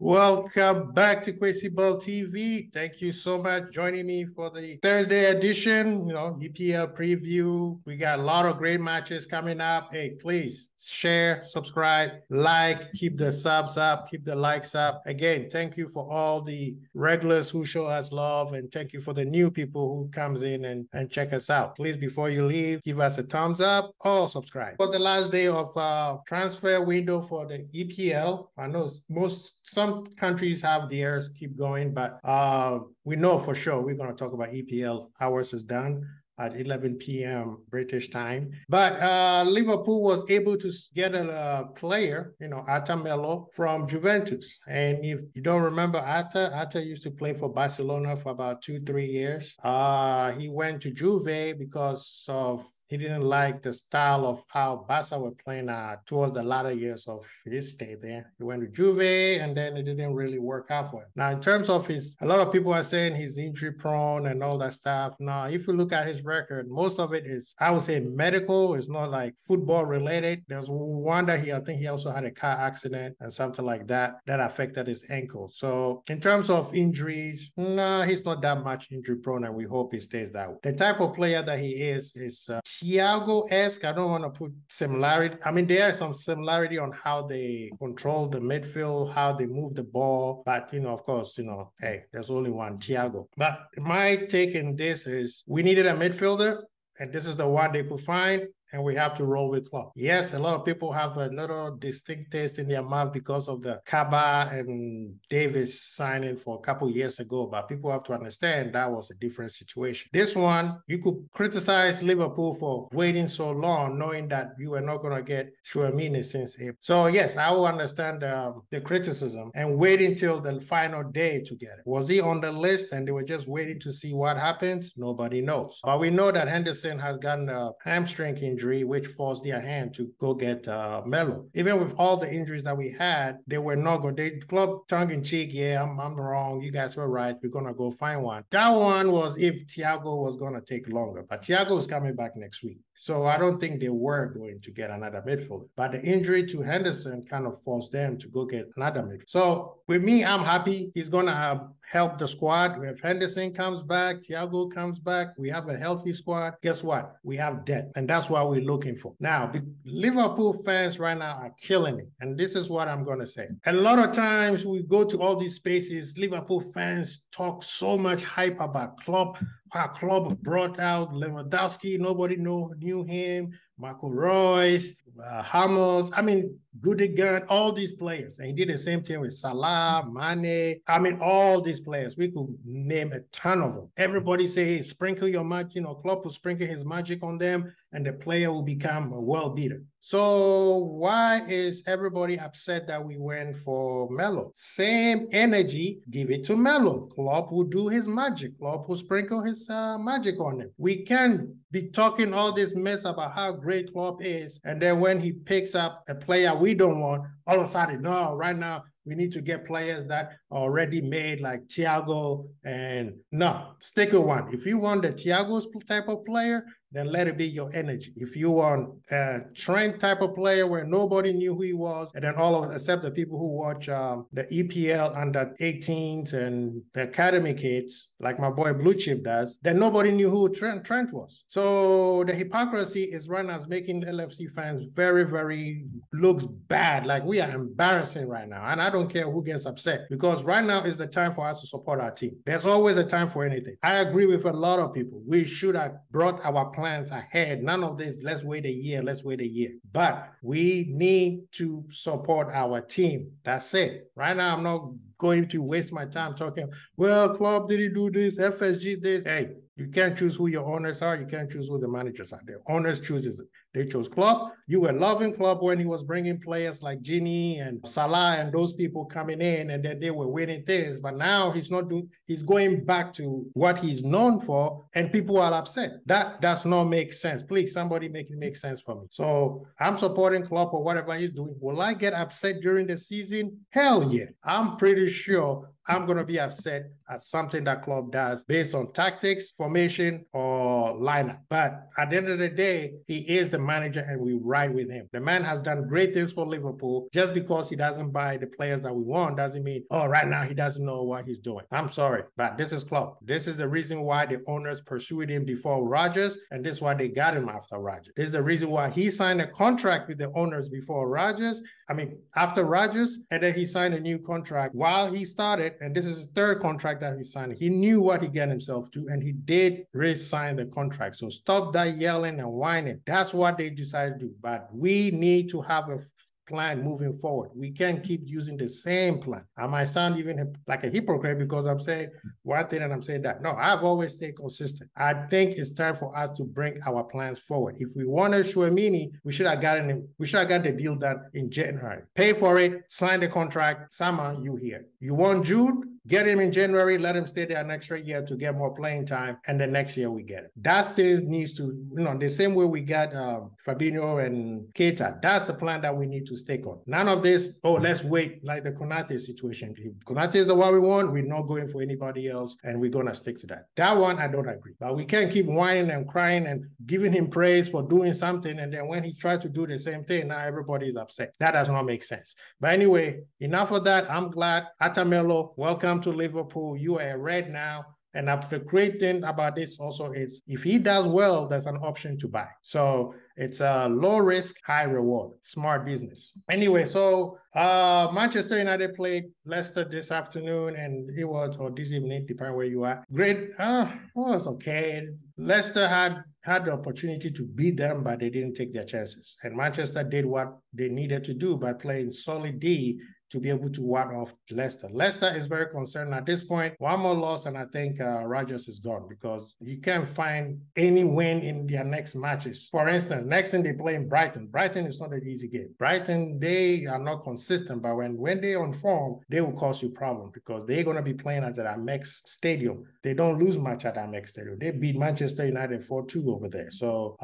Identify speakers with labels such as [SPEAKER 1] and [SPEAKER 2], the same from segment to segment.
[SPEAKER 1] Welcome back to Crazy Ball TV. Thank you so much joining me for the Thursday edition, EPL preview. We got a lot of great matches coming up. Hey, please share, subscribe, like, keep the subs up, keep the likes up. Again, thank you for all the regulars who show us love, and thank you for the new people who comes in and check us out. Please, before you leave, give us a thumbs up or subscribe. It was the last day of transfer window for the EPL. I know some countries have theirs keep going, but we know for sure we're going to talk about EPL. Ours is done at 11 p.m. British time. But Liverpool was able to get a player, Melo from Juventus. And if you don't remember Atta used to play for Barcelona for about 2-3 years. He went to Juve because he didn't like the style of how Barca were playing towards the latter years of his stay there. He went to Juve, and then it didn't really work out for him. Now, in terms of a lot of people are saying he's injury prone and all that stuff. Now, if you look at his record, most of it is, I would say, medical. It's not like football related. There's one that I think he also had a car accident and something like that affected his ankle. So in terms of injuries, no, he's not that much injury prone, and we hope he stays that way. The type of player that he is Thiago-esque. I don't want to put similarity. I mean, there is some similarity on how they control the midfield, how they move the ball. But, of course, hey, there's only one Thiago. But my take in this is we needed a midfielder, and this is the one they could find. And we have to roll with Klopp. Yes, a lot of people have a little distinct taste in their mouth because of the Kaba and Davis signing for a couple years ago, but people have to understand that was a different situation. This one, you could criticize Liverpool for waiting so long, knowing that you were not going to get Chouamini since April. So yes, I will understand the criticism and waiting till the final day to get it. Was he on the list and they were just waiting to see what happens? Nobody knows. But we know that Henderson has gotten a hamstring injury, which forced their hand to go get Melo. Even with all the injuries that we had, they were not going. They club tongue-in-cheek, yeah, I'm wrong. You guys were right. We're going to go find one. That one was if Thiago was going to take longer. But Thiago is coming back next week. So I don't think they were going to get another midfielder. But the injury to Henderson kind of forced them to go get another midfielder. So with me, I'm happy. He's going to help the squad. If Henderson comes back, Thiago comes back, we have a healthy squad. Guess what? We have depth. And that's what we're looking for. Now, the Liverpool fans right now are killing it. And this is what I'm going to say. A lot of times we go to all these spaces, Liverpool fans talk so much hype about Klopp. Our club brought out Lewandowski. Nobody knew him. Marco Reus, Ramos, Gudigan, all these players. And he did the same thing with Salah, Mane. All these players. We could name a ton of them. Everybody say, hey, sprinkle your magic. Klopp will sprinkle his magic on them, and the player will become a world beater. So why is everybody upset that we went for Melo? Same energy, give it to Melo. Klopp will do his magic. Klopp will sprinkle his magic on him. We can't be talking all this mess about how great Klopp is, and then when he picks up a player we don't want, all of a sudden, no, right now, we need to get players that are already made like Thiago, and no, stick with one. If you want the Thiago's type of player, then let it be your energy. If you want a Trent type of player where nobody knew who he was, and then except the people who watch the EPL under 18s and the academy kids, like my boy Blue Chip does, then nobody knew who Trent was. So the hypocrisy is right now making LFC fans very, very looks bad. Like we are embarrassing right now. And I don't care who gets upset, because right now is the time for us to support our team. There's always a time for anything. I agree with a lot of people. We should have brought our plans ahead. None of this, let's wait a year. But we need to support our team. That's it. Right now, I'm not going to waste my time talking, well, Klopp didn't do this, FSG this. Hey, you can't choose who your owners are. You can't choose who the managers are. The owners chooses it. They chose Klopp. You were loving Klopp when he was bringing players like Gini and Salah and those people coming in, and then they were winning things. But now he's not doing. He's going back to what he's known for, and people are upset. That does not make sense. Please, somebody make it make sense for me. So I'm supporting Klopp or whatever he's doing. Will I get upset during the season? Hell yeah. I'm pretty pretty sure I'm going to be upset at something that club does based on tactics, formation, or lineup. But at the end of the day, he is the manager and we ride with him. The man has done great things for Liverpool. Just because he doesn't buy the players that we want doesn't mean, oh, right now he doesn't know what he's doing. I'm sorry, but this is club. This is the reason why the owners pursued him before Rodgers, and this is why they got him after Rodgers. This is the reason why he signed a contract with the owners before Rodgers. After Rodgers, and then he signed a new contract while he started, and this is his third contract that he signed. He knew what he got himself to, and he did re-sign the contract. So stop that yelling and whining. That's what they decided to do. But we need to have a plan moving forward. We can't keep using the same plan. I might sound even like a hypocrite because I'm saying one thing and I'm saying that. No, I've always stayed consistent. I think it's time for us to bring our plans forward. If we wanted Chouamini, we should have got the deal done in January. Pay for it, sign the contract. Sama, you here. You want Jude? Get him in January, let him stay there an extra year to get more playing time, and the next year we get it. That still needs to, the same way we got Fabinho and Keita. That's the plan that we need to stick on. None of this, let's wait, like the Konate situation. If Konate is the one we want, we're not going for anybody else, and we're going to stick to that. That one, I don't agree. But we can't keep whining and crying and giving him praise for doing something, and then when he tries to do the same thing, now everybody is upset. That does not make sense. But anyway, enough of that. I'm glad. Melo, welcome to Liverpool. You are a Red now. And the great thing about this also is if he does well, there's an option to buy. So it's a low risk, high reward, smart business. Anyway, so Manchester United played Leicester this afternoon, and it was, or this evening, depending where you are. Great, it was okay. Leicester had the opportunity to beat them, but they didn't take their chances. And Manchester did what they needed to do by playing solid D to be able to ward off Leicester. Leicester is very concerned at this point. One more loss, and I think Rodgers is gone because you can't find any win in their next matches. For instance, next thing they play in Brighton. Brighton is not an easy game. Brighton, they are not consistent, but when they're on form, they will cause you problems because they're going to be playing at the Amex Stadium. They don't lose much at Amex Stadium. They beat Manchester United 4-2 over there. So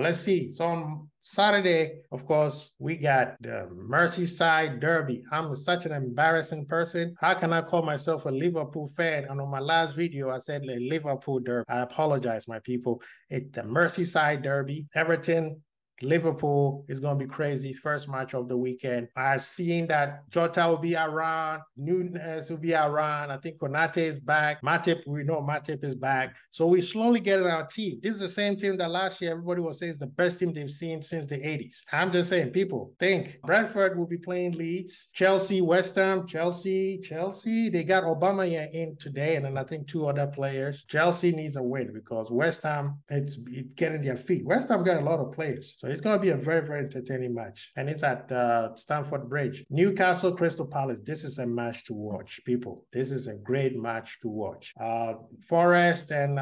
[SPEAKER 1] let's see. So on Saturday, of course, we got the Merseyside Derby. I'm such an embarrassing person. How can I call myself a Liverpool fan? And on my last video, I said the Liverpool Derby. I apologize, my people. It's the Merseyside Derby. Everton, Liverpool is going to be crazy. First match of the weekend. I've seen that Jota will be around. Nunes will be around. I think Konate is back. Matip, we know Matip is back. So we slowly get our team. This is the same team that last year everybody was saying is the best team they've seen since the 80s. I'm just saying, people, think. Brentford will be playing Leeds. Chelsea, West Ham, Chelsea. They got Obama in today, and then I think two other players. Chelsea needs a win because West Ham, it's getting their feet. West Ham got a lot of players. So it's going to be a very, very entertaining match. And it's at Stamford Bridge. Newcastle, Crystal Palace. This is a match to watch, people. This is a great match to watch. Forest and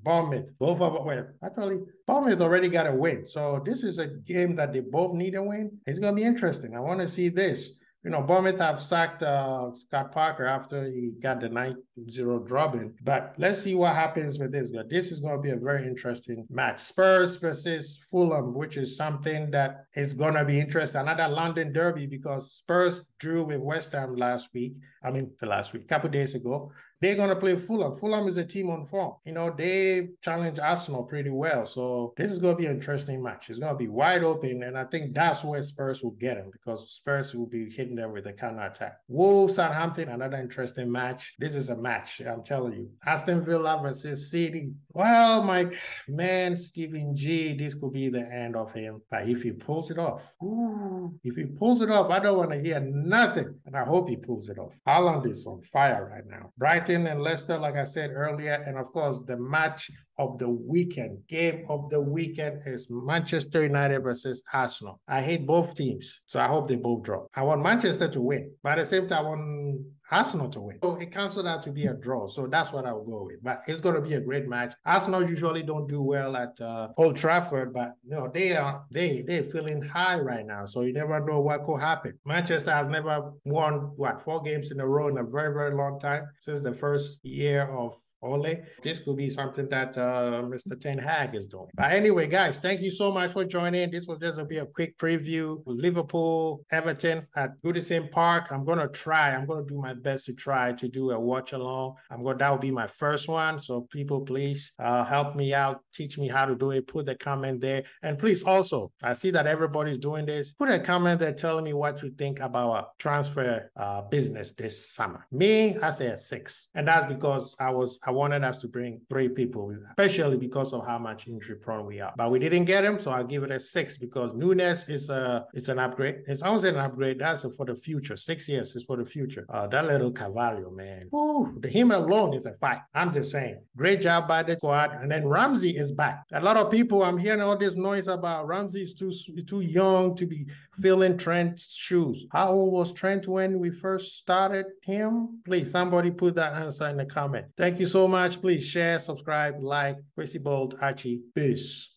[SPEAKER 1] Bournemouth. Both of them, well, actually, Bournemouth already got a win. So this is a game that they both need a win. It's going to be interesting. I want to see this. Bournemouth have sacked Scott Parker after he got the 9-0 drubbing. But let's see what happens with this. But this is going to be a very interesting match. Spurs versus Fulham, which is something that is going to be interesting. Another London derby because Spurs drew with West Ham a couple days ago. They're going to play Fulham. Fulham is a team on form. They challenge Arsenal pretty well. So this is going to be an interesting match. It's going to be wide open, and I think that's where Spurs will get them because Spurs will be hitting them with a counter-attack. Wolves, Southampton, another interesting match. This is a match, I'm telling you. Aston Villa versus City. Well, my man, Steven G, this could be the end of him. But if he pulls it off, I don't want to hear nothing. And I hope he pulls it off. Haaland is on fire right now. Brighton and Leicester, like I said earlier, and of course the match of the weekend, game of the weekend is Manchester United versus Arsenal. I hate both teams, so I hope they both draw. I want Manchester to win, but at the same time, I want Arsenal to win. So it cancelled out to be a draw, so that's what I'll go with. But it's going to be a great match. Arsenal usually don't do well at Old Trafford, but they're feeling high right now, so you never know what could happen. Manchester has never won 4 games in a row in a very, very long time since the first year of Ole. This could be something that Mr. Ten Hag is doing. But anyway, guys, thank you so much for joining. This was just be a quick preview with Liverpool, Everton at Goodison Park. I'm going to do my my best to try to do a watch along. That will be my first one. So people, please help me out, teach me how to do it. Put a comment there. And please also, I see that everybody's doing this. Put a comment there telling me what you think about a transfer business this summer. Me, I say a 6. And that's because I wanted us to bring 3 people, especially because of how much injury prone we are. But we didn't get him, so I'll give it a 6 because Nunes is an upgrade. It's always an upgrade. That's for the future. 6 years is for the future. That little Carvalho, man. Ooh, him alone is a 5. I'm just saying. Great job by the squad. And then Ramsey is back. A lot of people, I'm hearing all this noise about Ramsey is too young to be filling Trent's shoes. How old was Trent when we first started him? Please, somebody put that answer in the comment. Thank you so much. Please share, subscribe, like. Kwesi Bolt, Archie. Peace.